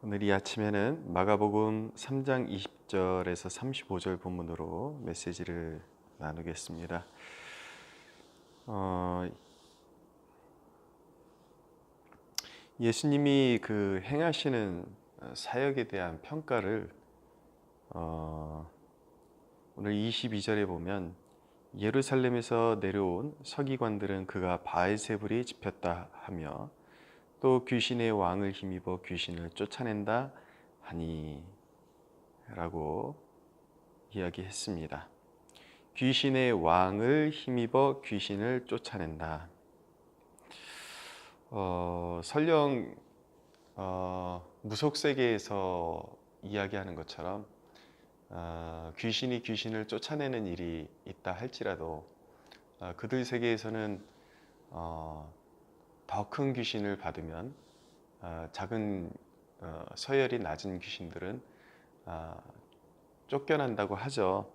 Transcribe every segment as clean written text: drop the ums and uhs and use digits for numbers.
오늘 이 아침에는 마가복음 3장 20절에서 35절 본문으로 메시지를 나누겠습니다. 예수님이 그 행하시는 사역에 대한 평가를 오늘 22절에 보면 예루살렘에서 내려온 서기관들은 그가 바알세불이 집혔다 하며 또 귀신의 왕을 힘입어 귀신을 쫓아낸다 하니 라고 이야기했습니다. 귀신의 왕을 힘입어 귀신을 쫓아낸다. 설령 무속세계에서 이야기하는 것처럼 귀신이 귀신을 쫓아내는 일이 있다 할지라도 그들 세계에서는 더 큰 귀신을 받으면 작은 서열이 낮은 귀신들은 쫓겨난다고 하죠.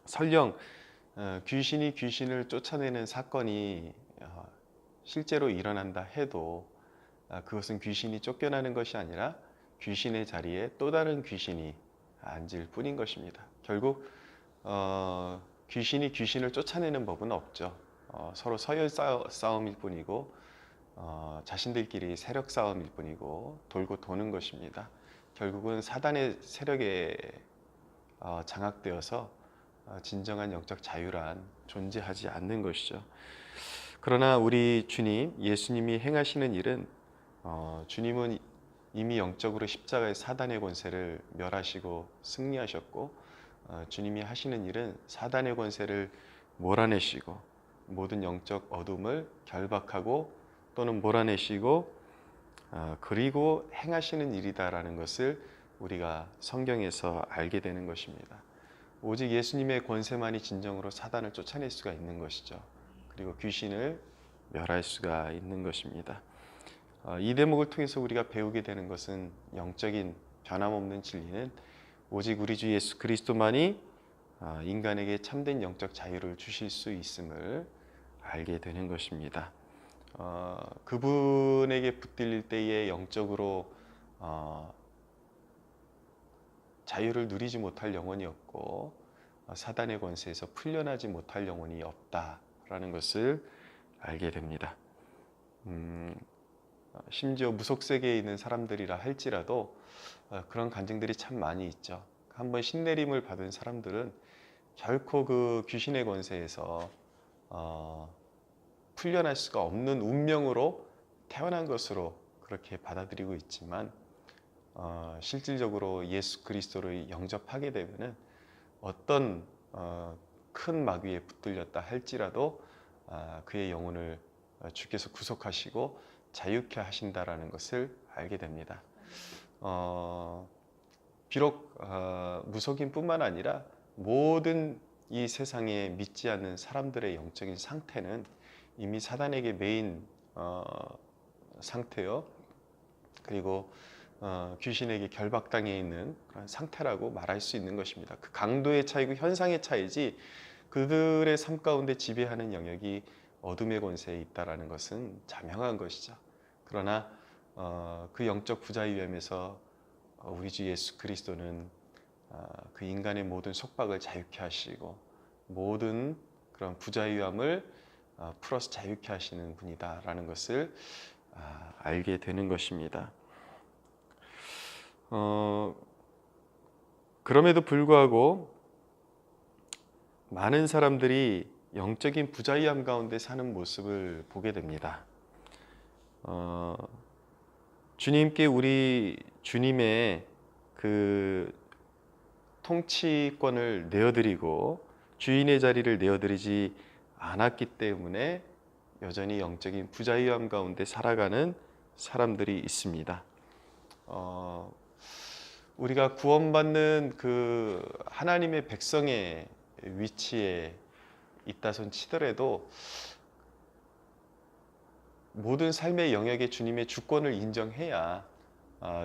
설령 귀신이 귀신을 쫓아내는 사건이 실제로 일어난다 해도 그것은 귀신이 쫓겨나는 것이 아니라 귀신의 자리에 또 다른 귀신이 앉을 뿐인 것입니다. 결국 귀신이 귀신을 쫓아내는 법은 없죠. 서로 서열 싸움일 뿐이고 자신들끼리 세력 싸움일 뿐이고 돌고 도는 것입니다. 결국은 사단의 세력에 장악되어서 진정한 영적 자유란 존재하지 않는 것이죠. 그러나 우리 주님, 예수님이 행하시는 일은 주님은 이미 영적으로 십자가의 사단의 권세를 멸하시고 승리하셨고 주님이 하시는 일은 사단의 권세를 몰아내시고 모든 영적 어둠을 결박하고 또는 몰아내시고 그리고 행하시는 일이다라는 것을 우리가 성경에서 알게 되는 것입니다. 오직 예수님의 권세만이 진정으로 사단을 쫓아낼 수가 있는 것이죠. 그리고 귀신을 멸할 수가 있는 것입니다. 이 대목을 통해서 우리가 배우게 되는 것은 영적인 변함없는 진리는 오직 우리 주 예수 그리스도만이 인간에게 참된 영적 자유를 주실 수 있음을 알게 되는 것입니다. 그분에게 붙들릴 때에 영적으로 자유를 누리지 못할 영혼이 없고 사단의 권세에서 풀려나지 못할 영혼이 없다라는 것을 알게 됩니다. 심지어 무속세계에 있는 사람들이라 할지라도 그런 간증들이 참 많이 있죠. 한번 신내림을 받은 사람들은 결코 그 귀신의 권세에서 풀려날 수가 없는 운명으로 태어난 것으로 그렇게 받아들이고 있지만 실질적으로 예수 그리스도를 영접하게 되면은 어떤 큰 마귀에 붙들렸다 할지라도 그의 영혼을 주께서 구속하시고 자유케 하신다라는 것을 알게 됩니다. 비록 무속인뿐만 아니라 모든 이 세상에 믿지 않는 사람들의 영적인 상태는 이미 사단에게 매인 상태요. 그리고 귀신에게 결박당해 있는 그런 상태라고 말할 수 있는 것입니다. 그 강도의 차이고 현상의 차이지 그들의 삶 가운데 지배하는 영역이 어둠의 권세에 있다라는 것은 자명한 것이죠. 그러나 그 영적 부자유함에서 우리 주 예수 그리스도는 그 인간의 모든 속박을 자유케 하시고 모든 그런 부자유함을 풀어서 자유케 하시는 분이다라는 것을 알게 되는 것입니다. 그럼에도 불구하고 많은 사람들이 영적인 부자유함 가운데 사는 모습을 보게 됩니다. 주님께 우리 주님의 그 통치권을 내어드리고 주인의 자리를 내어드리지 않았기 때문에 여전히 영적인 부자유함 가운데 살아가는 사람들이 있습니다. 우리가 구원받는 그 하나님의 백성의 위치에 있다손 치더라도 모든 삶의 영역에 주님의 주권을 인정해야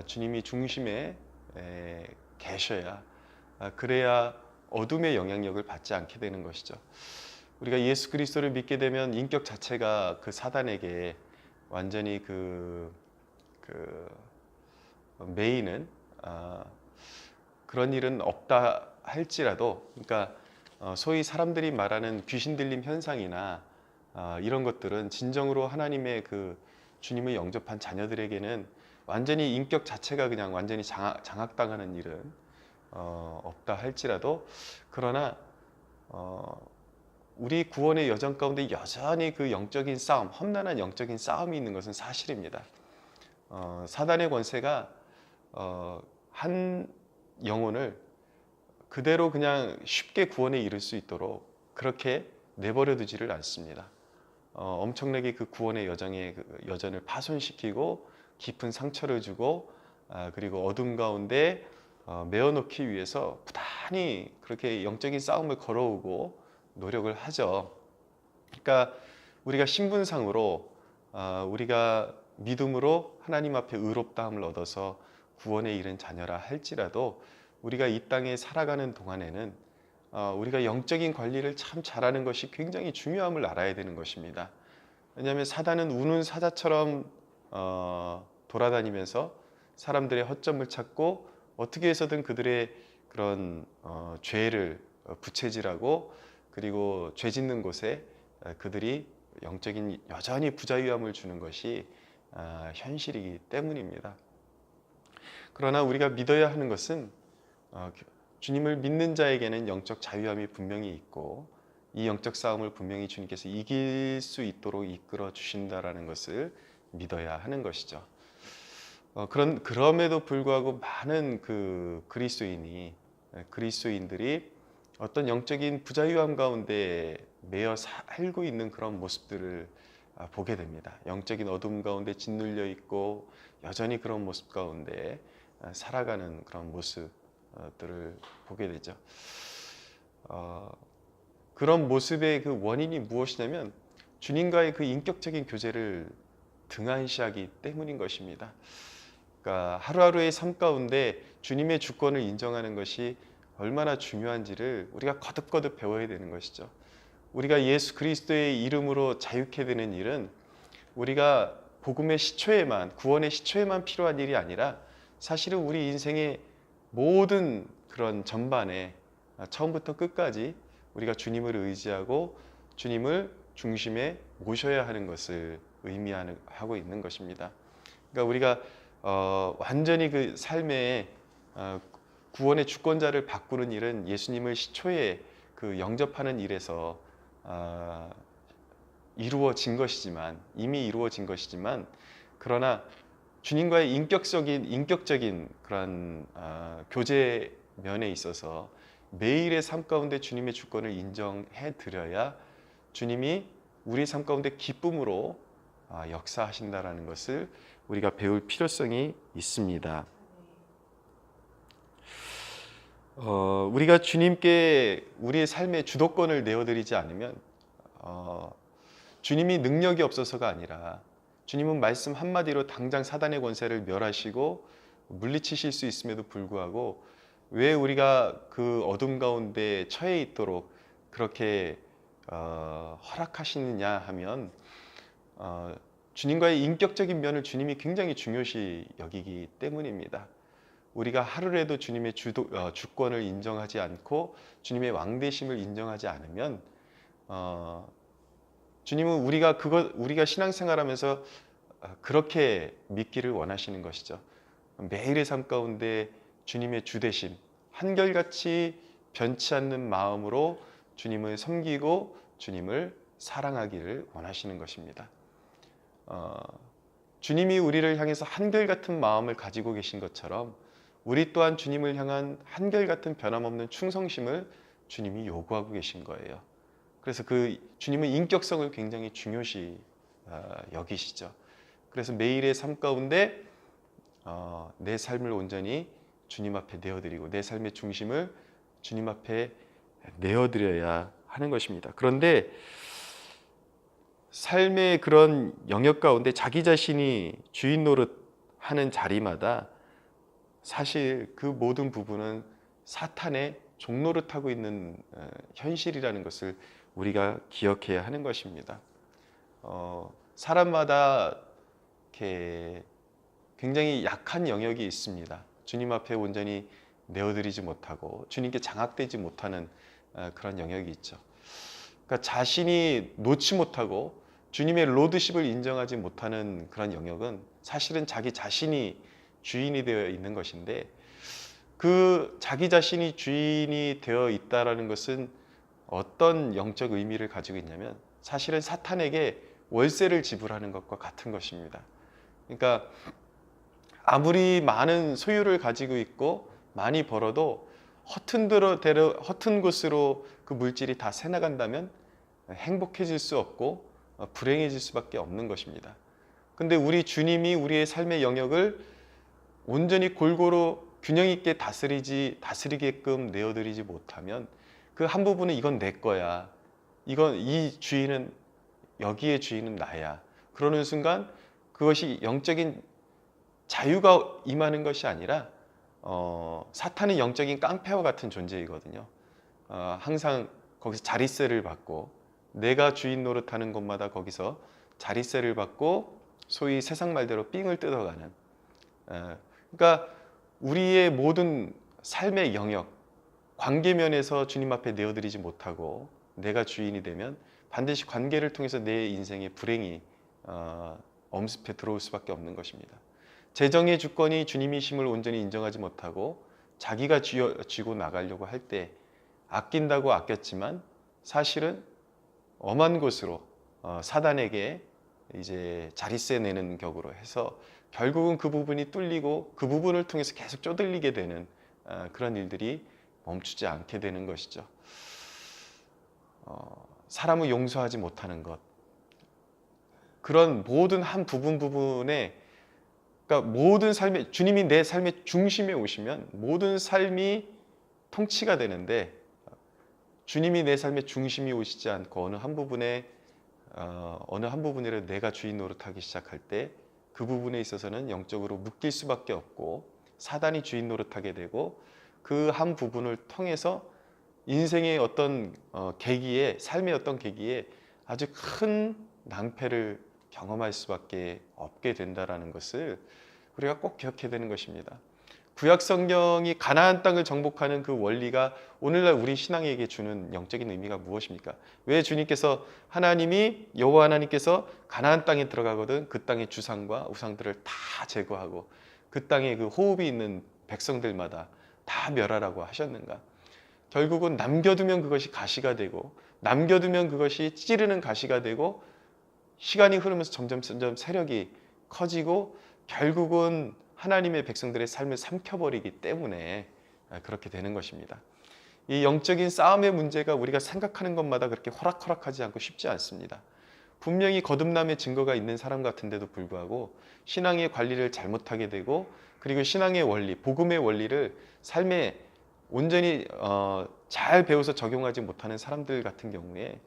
주님이 중심에 계셔야 그래야 어둠의 영향력을 받지 않게 되는 것이죠. 우리가 예수 그리스도를 믿게 되면 인격 자체가 그 사단에게 완전히 매이는 그런 일은 없다 할지라도, 그러니까 소위 사람들이 말하는 귀신 들림 현상이나 이런 것들은 진정으로 하나님의 그 주님을 영접한 자녀들에게는 완전히 인격 자체가 그냥 완전히 장악당하는 일은 없다 할지라도, 그러나 우리 구원의 여정 가운데 여전히 그 영적인 싸움, 험난한 영적인 싸움이 있는 것은 사실입니다. 사단의 권세가 한 영혼을 그대로 그냥 쉽게 구원에 이를 수 있도록 그렇게 내버려 두지를 않습니다. 엄청나게 그 구원의 여전을 파손시키고 깊은 상처를 주고, 그리고 어둠 가운데 메어놓기 위해서 부단히 그렇게 영적인 싸움을 걸어오고 노력을 하죠. 그러니까 우리가 신분상으로 우리가 믿음으로 하나님 앞에 의롭다함을 얻어서 구원에 이른 자녀라 할지라도, 우리가 이 땅에 살아가는 동안에는 우리가 영적인 관리를 참 잘하는 것이 굉장히 중요함을 알아야 되는 것입니다. 왜냐하면 사단은 우는 사자처럼 돌아다니면서 사람들의 허점을 찾고 어떻게 해서든 그들의 그런 죄를 부채질하고, 그리고 죄 짓는 곳에 그들이 영적인 여전히 부자유함을 주는 것이 현실이기 때문입니다. 그러나 우리가 믿어야 하는 것은 주님을 믿는 자에게는 영적 자유함이 분명히 있고, 이 영적 싸움을 분명히 주님께서 이길 수 있도록 이끌어 주신다라는 것을 믿어야 하는 것이죠. 그럼에도 불구하고 많은 그 그리스도인들이 어떤 영적인 부자유함 가운데 매여 살고 있는 그런 모습들을 보게 됩니다. 영적인 어둠 가운데 짓눌려 있고 여전히 그런 모습 가운데 살아가는 그런 모습들을 보게 되죠. 그런 모습의 그 원인이 무엇이냐면 주님과의 그 인격적인 교제를 등한시하기 때문인 것입니다. 그러니까 하루하루의 삶 가운데 주님의 주권을 인정하는 것이 얼마나 중요한지를 우리가 거듭거듭 배워야 되는 것이죠. 우리가 예수 그리스도의 이름으로 자유케 되는 일은 우리가 복음의 시초에만, 구원의 시초에만 필요한 일이 아니라 사실은 우리 인생의 모든 그런 전반에 처음부터 끝까지 우리가 주님을 의지하고 주님을 중심에 모셔야 하는 것을 의미하고 있는 것입니다. 그러니까 우리가 완전히 그 삶의 구원의 주권자를 바꾸는 일은 예수님을 시초에 그 영접하는 일에서 이루어진 것이지만, 이미 이루어진 것이지만, 그러나 주님과의 인격적인 그런 교제 면에 있어서 매일의 삶 가운데 주님의 주권을 인정해 드려야 주님이 우리 삶 가운데 기쁨으로 역사하신다라는 것을 우리가 배울 필요성이 있습니다. 우리가 주님께 우리의 삶의 주도권을 내어드리지 않으면 주님이 능력이 없어서가 아니라, 주님은 말씀 한마디로 당장 사단의 권세를 멸하시고 물리치실 수 있음에도 불구하고 왜 우리가 그 어둠 가운데 처해 있도록 그렇게 허락하시느냐 하면, 주님과의 인격적인 면을 주님이 굉장히 중요시 여기기 때문입니다. 우리가 하루라도 주님의 주권을 인정하지 않고 주님의 왕되심을 인정하지 않으면 주님은 우리가 신앙생활하면서 그렇게 믿기를 원하시는 것이죠. 매일의 삶 가운데 주님의 주되심, 한결같이 변치 않는 마음으로 주님을 섬기고 주님을 사랑하기를 원하시는 것입니다. 주님이 우리를 향해서 한결같은 마음을 가지고 계신 것처럼 우리 또한 주님을 향한 한결같은 변함없는 충성심을 주님이 요구하고 계신 거예요. 그래서 그 주님은 인격성을 굉장히 중요시 여기시죠. 그래서 매일의 삶 가운데 내 삶을 온전히 주님 앞에 내어드리고 내 삶의 중심을 주님 앞에 내어드려야 하는 것입니다. 그런데 삶의 그런 영역 가운데 자기 자신이 주인 노릇하는 자리마다 사실 그 모든 부분은 사탄의 종 노릇하고 있는 현실이라는 것을 우리가 기억해야 하는 것입니다. 사람마다 이렇게 굉장히 약한 영역이 있습니다. 주님 앞에 온전히 내어드리지 못하고 주님께 장악되지 못하는 그런 영역이 있죠. 그러니까 자신이 놓지 못하고 주님의 로드십을 인정하지 못하는 그런 영역은 사실은 자기 자신이 주인이 되어 있는 것인데, 그 자기 자신이 주인이 되어 있다라는 것은 어떤 영적 의미를 가지고 있냐면 사실은 사탄에게 월세를 지불하는 것과 같은 것입니다. 그러니까 아무리 많은 소유를 가지고 있고 많이 벌어도 허튼 곳으로 그 물질이 다 새나간다면 행복해질 수 없고 불행해질 수밖에 없는 것입니다. 근데 우리 주님이 우리의 삶의 영역을 온전히 골고루 균형 있게 다스리게끔 내어드리지 못하면 그 한 부분은 이건 내 거야, 이 주인은, 여기의 주인은 나야, 그러는 순간 그것이 영적인 자유가 임하는 것이 아니라 사탄은 영적인 깡패와 같은 존재이거든요. 항상 거기서 자릿세를 받고, 내가 주인 노릇하는 곳마다 거기서 자릿세를 받고 소위 세상 말대로 삥을 뜯어가는, 그러니까 우리의 모든 삶의 영역, 관계면에서 주님 앞에 내어드리지 못하고 내가 주인이 되면 반드시 관계를 통해서 내 인생의 불행이 엄습해 들어올 수밖에 없는 것입니다. 재정의 주권이 주님이심을 온전히 인정하지 못하고 자기가 쥐고 나가려고 할 때 아낀다고 아꼈지만 사실은 엄한 곳으로 사단에게 이제 자릿세 내는 격으로 해서 결국은 그 부분이 뚫리고 그 부분을 통해서 계속 쪼들리게 되는 그런 일들이 멈추지 않게 되는 것이죠. 사람을 용서하지 못하는 것, 그런 모든 한 부분에, 그러니까 모든 삶에, 주님이 내 삶의 중심에 오시면 모든 삶이 통치가 되는데, 주님이 내 삶의 중심이 오시지 않고 어느 한 부분이라도 내가 주인 노릇하기 시작할 때 그 부분에 있어서는 영적으로 묶일 수밖에 없고 사단이 주인 노릇하게 되고, 그 한 부분을 통해서 인생의 어떤 계기에, 삶의 어떤 계기에 아주 큰 낭패를 경험할 수밖에 없게 된다는 것을 우리가 꼭 기억해야 되는 것입니다. 구약 성경이 가나안 땅을 정복하는 그 원리가 오늘날 우리 신앙에게 주는 영적인 의미가 무엇입니까? 왜 주님께서, 여호와 하나님께서 가나안 땅에 들어가거든 그 땅의 주상과 우상들을 다 제거하고 그 땅에 그 호흡이 있는 백성들마다 다 멸하라고 하셨는가? 결국은 남겨두면 그것이 가시가 되고, 남겨두면 그것이 찌르는 가시가 되고, 시간이 흐르면서 점점 세력이 커지고 결국은 하나님의 백성들의 삶을 삼켜버리기 때문에 그렇게 되는 것입니다. 이 영적인 싸움의 문제가 우리가 생각하는 것마다 그렇게 호락호락하지 않고 쉽지 않습니다. 분명히 거듭남의 증거가 있는 사람 같은데도 불구하고 신앙의 관리를 잘못하게 되고, 그리고 신앙의 원리, 복음의 원리를 삶에 온전히 잘 배워서 적용하지 못하는 사람들 같은 경우에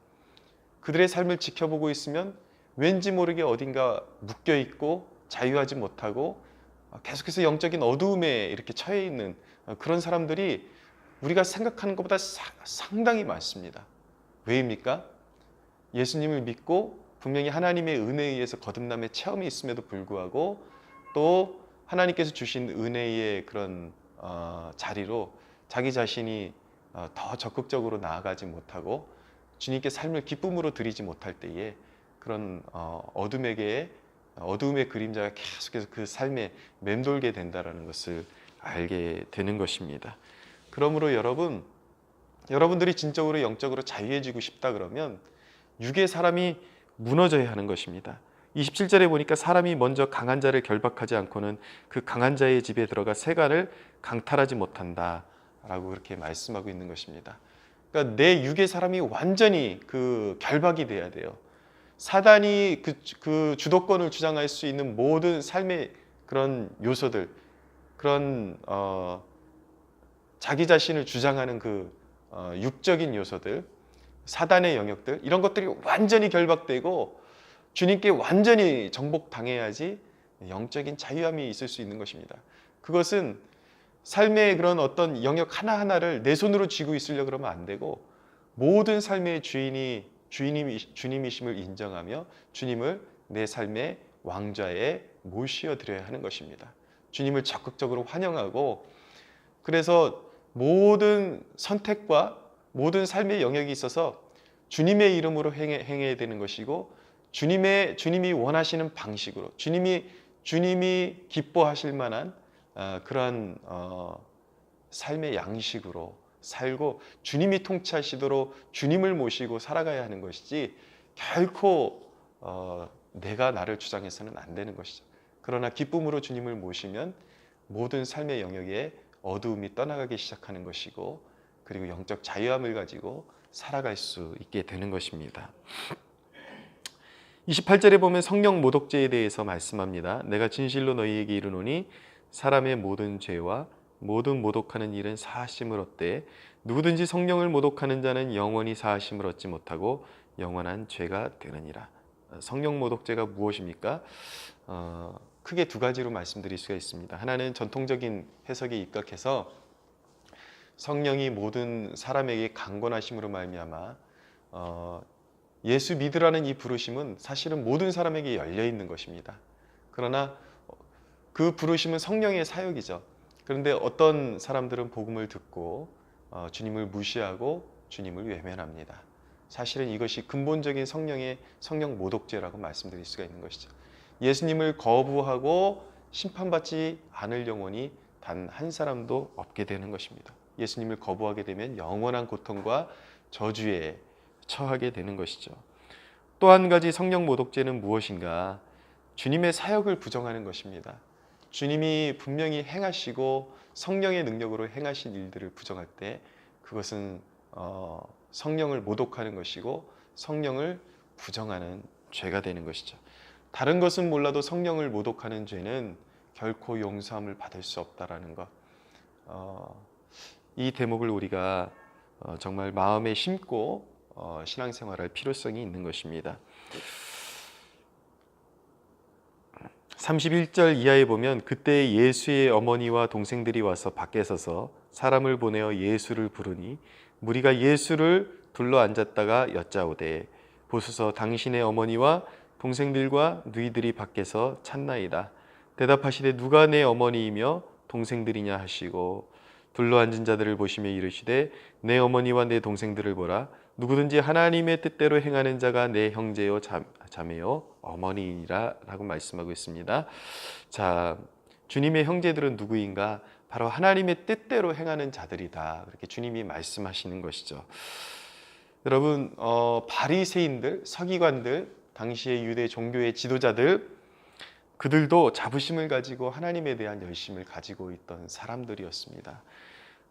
그들의 삶을 지켜보고 있으면 왠지 모르게 어딘가 묶여있고 자유하지 못하고 계속해서 영적인 어두움에 이렇게 처해 있는 그런 사람들이 우리가 생각하는 것보다 상당히 많습니다. 왜입니까? 예수님을 믿고 분명히 하나님의 은혜에 의해서 거듭남의 체험이 있음에도 불구하고 또 하나님께서 주신 은혜의 그런 자리로 자기 자신이 더 적극적으로 나아가지 못하고 주님께 삶을 기쁨으로 드리지 못할 때에 그런 어둠의 그림자가 계속해서 그 삶에 맴돌게 된다는 것을 알게 되는 것입니다. 그러므로 여러분들이 진정으로 영적으로 자유해지고 싶다 그러면 육의 사람이 무너져야 하는 것입니다. 27절에 보니까 사람이 먼저 강한 자를 결박하지 않고는 그 강한 자의 집에 들어가 세간을 강탈하지 못한다 라고 그렇게 말씀하고 있는 것입니다. 그러니까 내 육의 사람이 완전히 그 결박이 돼야 돼요. 사단이 그 주도권을 주장할 수 있는 모든 삶의 그런 요소들, 그런 자기 자신을 주장하는 그 육적인 요소들, 사단의 영역들, 이런 것들이 완전히 결박되고 주님께 완전히 정복당해야지 영적인 자유함이 있을 수 있는 것입니다. 그것은 삶의 그런 어떤 영역 하나하나를 내 손으로 쥐고 있으려고 그러면 안 되고, 모든 삶의 주님이심을 인정하며 주님을 내 삶의 왕좌에 모시어 드려야 하는 것입니다. 주님을 적극적으로 환영하고, 그래서 모든 선택과 모든 삶의 영역이 있어서 주님의 이름으로 행해야 되는 것이고, 주님이 원하시는 방식으로, 주님이 기뻐하실 만한 그러한 삶의 양식으로 살고, 주님이 통치하시도록 주님을 모시고 살아가야 하는 것이지, 결코 내가 나를 주장해서는 안 되는 것이죠. 그러나 기쁨으로 주님을 모시면 모든 삶의 영역에 어두움이 떠나가기 시작하는 것이고, 그리고 영적 자유함을 가지고 살아갈 수 있게 되는 것입니다. 28절에 보면 성령 모독죄에 대해서 말씀합니다. 내가 진실로 너희에게 이르노니 사람의 모든 죄와 모든 모독하는 일은 사하심을 얻되 누구든지 성령을 모독하는 자는 영원히 사하심을 얻지 못하고 영원한 죄가 되느니라. 성령 모독죄가 무엇입니까? 크게 두 가지로 말씀드릴 수가 있습니다. 하나는 전통적인 해석에 입각해서 성령이 모든 사람에게 강권하심으로 말미암아 예수 믿으라는 이 부르심은 사실은 모든 사람에게 열려 있는 것입니다. 그러나 그 부르심은 성령의 사역이죠. 그런데 어떤 사람들은 복음을 듣고 주님을 무시하고 주님을 외면합니다. 사실은 이것이 근본적인 성령 모독죄라고 말씀드릴 수가 있는 것이죠. 예수님을 거부하고 심판받지 않을 영혼이 단 한 사람도 없게 되는 것입니다. 예수님을 거부하게 되면 영원한 고통과 저주에 처하게 되는 것이죠. 또 한 가지 성령 모독죄는 무엇인가? 주님의 사역을 부정하는 것입니다. 주님이 분명히 행하시고 성령의 능력으로 행하신 일들을 부정할 때 그것은 성령을 모독하는 것이고 성령을 부정하는 죄가 되는 것이죠. 다른 것은 몰라도 성령을 모독하는 죄는 결코 용서함을 받을 수 없다라는 것. 이 대목을 우리가 정말 마음에 심고 신앙생활할 필요성이 있는 것입니다. 31절 이하에 보면 그때 예수의 어머니와 동생들이 와서 밖에 서서 사람을 보내어 예수를 부르니 무리가 예수를 둘러 앉았다가 여짜오되 보소서 당신의 어머니와 동생들과 너희들이 밖에서 찾나이다. 대답하시되 누가 내 어머니이며 동생들이냐 하시고 둘러 앉은 자들을 보시며 이르시되 내 어머니와 내 동생들을 보라. 누구든지 하나님의 뜻대로 행하는 자가 내 형제요 자매요 어머니이라 라고 말씀하고 있습니다. 자, 주님의 형제들은 누구인가? 바로 하나님의 뜻대로 행하는 자들이다. 그렇게 주님이 말씀하시는 것이죠. 여러분, 바리새인들, 서기관들, 당시의 유대 종교의 지도자들, 그들도 자부심을 가지고 하나님에 대한 열심을 가지고 있던 사람들이었습니다.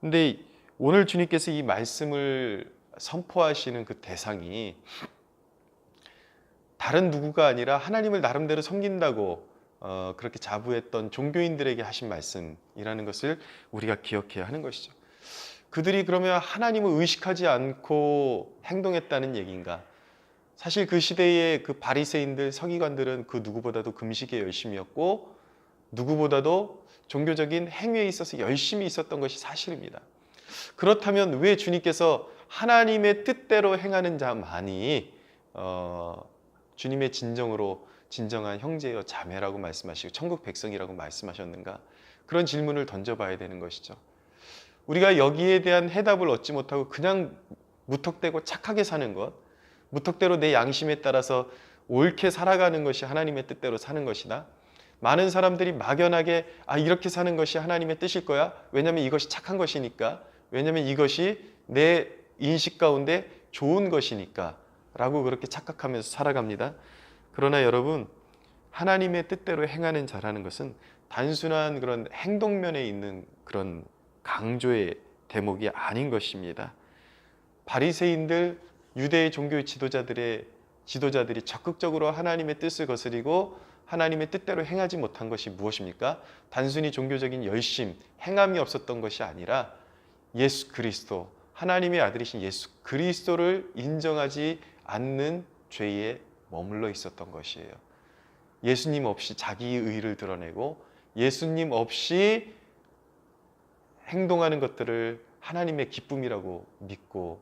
근데 오늘 주님께서 이 말씀을 선포하시는 그 대상이 다른 누구가 아니라 하나님을 나름대로 섬긴다고 그렇게 자부했던 종교인들에게 하신 말씀이라는 것을 우리가 기억해야 하는 것이죠. 그들이 그러면 하나님을 의식하지 않고 행동했다는 얘기인가? 사실 그 시대의 그 바리새인들, 서기관들은 그 누구보다도 금식에 열심이었고 누구보다도 종교적인 행위에 있어서 열심히 있었던 것이 사실입니다. 그렇다면 왜 주님께서 하나님의 뜻대로 행하는 자만이 주님의 진정한 형제여 자매라고 말씀하시고 천국 백성이라고 말씀하셨는가? 그런 질문을 던져봐야 되는 것이죠. 우리가 여기에 대한 해답을 얻지 못하고 그냥 무턱대고 착하게 사는 것, 무턱대로 내 양심에 따라서 옳게 살아가는 것이 하나님의 뜻대로 사는 것이다. 많은 사람들이 막연하게 이렇게 사는 것이 하나님의 뜻일 거야. 왜냐하면 이것이 착한 것이니까. 왜냐하면 이것이 내 인식 가운데 좋은 것이니까 라고 그렇게 착각하면서 살아갑니다. 그러나 여러분, 하나님의 뜻대로 행하는 자라는 것은 단순한 그런 행동면에 있는 그런 강조의 대목이 아닌 것입니다. 바리새인들, 유대의 종교의 지도자들이 적극적으로 하나님의 뜻을 거스리고 하나님의 뜻대로 행하지 못한 것이 무엇입니까? 단순히 종교적인 열심, 행함이 없었던 것이 아니라 예수 그리스도, 하나님의 아들이신 예수 그리스도를 인정하지 않는 죄에 머물러 있었던 것이에요. 예수님 없이 자기의 의를 드러내고 예수님 없이 행동하는 것들을 하나님의 기쁨이라고 믿고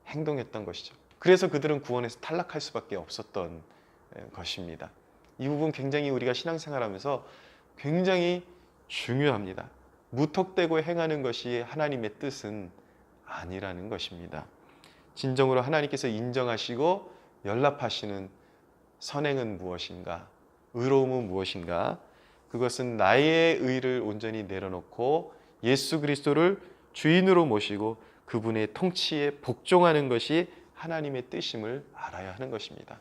행동했던 것이죠. 그래서 그들은 구원에서 탈락할 수밖에 없었던 것입니다. 이 부분 굉장히 우리가 신앙생활하면서 굉장히 중요합니다. 무턱대고 행하는 것이 하나님의 뜻은 아니라는 것입니다. 진정으로 하나님께서 인정하시고 연락하시는 선행은 무엇인가? 의로움은 무엇인가? 그것은 나의 의를 온전히 내려놓고 예수 그리스도를 주인으로 모시고 그분의 통치에 복종하는 것이 하나님의 뜻임을 알아야 하는 것입니다.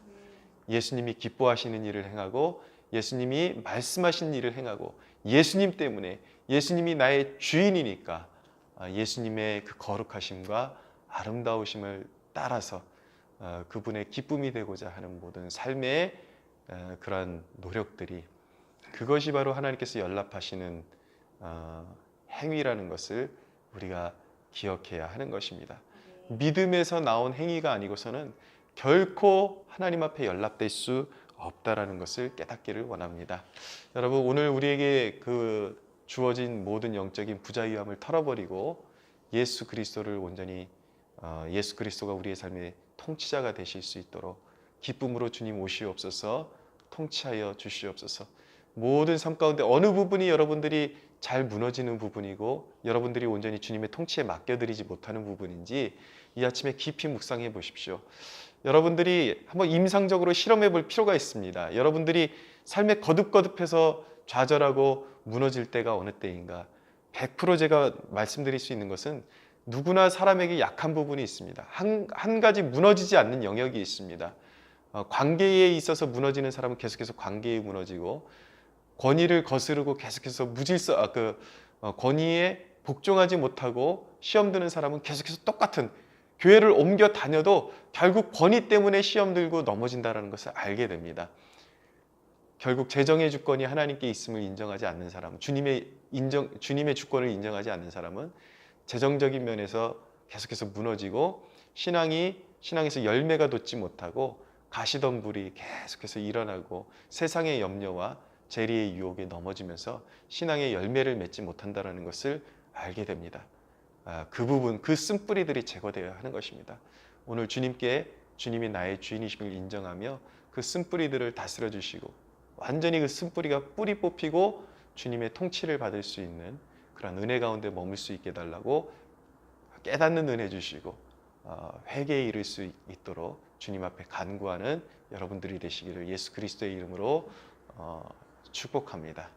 예수님이 기뻐하시는 일을 행하고 예수님이 말씀하신 일을 행하고 예수님 때문에 예수님이 나의 주인이니까 예수님의 그 거룩하심과 아름다우심을 따라서 그분의 기쁨이 되고자 하는 모든 삶의 그러한 노력들이 그것이 바로 하나님께서 연락하시는 행위라는 것을 우리가 기억해야 하는 것입니다. 믿음에서 나온 행위가 아니고서는 결코 하나님 앞에 연락될 수 없다라는 것을 깨닫기를 원합니다. 여러분 오늘 우리에게 그 주어진 모든 영적인 부자유함을 털어버리고 예수 그리스도를 온전히 예수 그리스도가 우리의 삶의 통치자가 되실 수 있도록 기쁨으로 주님 오시옵소서 통치하여 주시옵소서. 모든 삶 가운데 어느 부분이 여러분들이 잘 무너지는 부분이고 여러분들이 온전히 주님의 통치에 맡겨드리지 못하는 부분인지 이 아침에 깊이 묵상해 보십시오. 여러분들이 한번 임상적으로 실험해 볼 필요가 있습니다. 여러분들이 삶에 거듭거듭해서 좌절하고 무너질 때가 어느 때인가? 100% 제가 말씀드릴 수 있는 것은 누구나 사람에게 약한 부분이 있습니다. 한 가지 무너지지 않는 영역이 있습니다. 관계에 있어서 무너지는 사람은 계속해서 관계에 무너지고 권위를 거스르고 계속해서 권위에 복종하지 못하고 시험 드는 사람은 계속해서 똑같은 교회를 옮겨 다녀도 결국 권위 때문에 시험 들고 넘어진다는 것을 알게 됩니다. 결국 재정의 주권이 하나님께 있음을 인정하지 않는 사람, 주님의 주권을 인정하지 않는 사람은 재정적인 면에서 계속해서 무너지고 신앙에서 열매가 돋지 못하고 가시덤불이 계속해서 일어나고 세상의 염려와 재리의 유혹에 넘어지면서 신앙의 열매를 맺지 못한다는 것을 알게 됩니다. 그 부분, 그 쓴뿌리들이 제거되어야 하는 것입니다. 오늘 주님이 나의 주인이심을 인정하며 그 쓴뿌리들을 다스려 주시고 완전히 그 쓴뿌리가 뿌리 뽑히고 주님의 통치를 받을 수 있는 그런 은혜 가운데 머물 수 있게 해달라고 깨닫는 은혜 주시고 회개에 이를 수 있도록 주님 앞에 간구하는 여러분들이 되시기를 예수 그리스도의 이름으로 축복합니다.